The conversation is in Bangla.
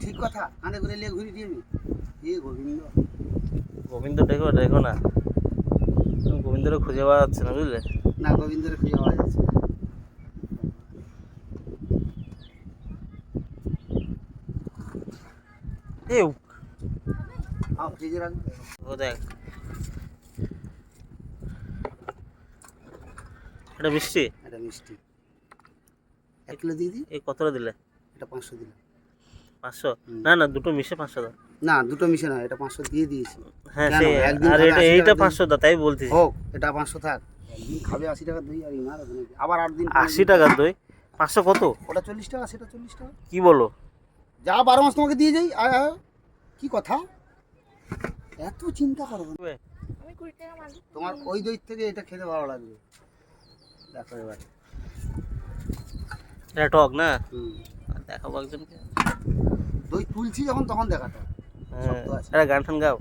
ঠিক কথা কানে করে লিয়ে ঘুরি দিয়ে এ গোবিন্দ গোবিন্দ দেখো দেখো না, গোবিন্দরে খুঁজে পাওয়া যাচ্ছে না বুঝলে। না গোবিন্দরে খুঁজে পাওয়া যাচ্ছে না। এ ফ্রিজে রাখবে ও দেখ, এটা মিষ্টি, এটা মিষ্টি 1 কিলো দিয়ে দিই। এই কতটা দিলে? এটা 500 দিলাম। 500? না না, দুটো মিশে 500 দাও। না দুটো মিশে না, এটা 500 দিয়ে দিয়েছি। হ্যাঁ কেন? সে, একদিন আর খাবে এটা 80 এইটা টাকা দই। 500 দাও, তাই বলতেছি। হোক এটা 500 থাক, একদিন খাবে 80 টাকা দই আর ইনার আবার 8 দিন 80 টাকার দই 500 কত? ওটা 40 টাকা, সেটা 40 টাকা। কি বলো? যা 12 মাস তোমাকে দিয়ে যাই। কি কথা, এত চিন্তা করো না। আমি 20 টাকা মালিক। তোমার ওই দই থেকে এটা খেতে ভালো লাগবে। দেখো এবার এটা টক না? হুম। দেখাবো একজনকে। দই তুলছি যখন তখন দেখাটা হ্যাঁ, শক্ত আছে। একটা গান টান গাও।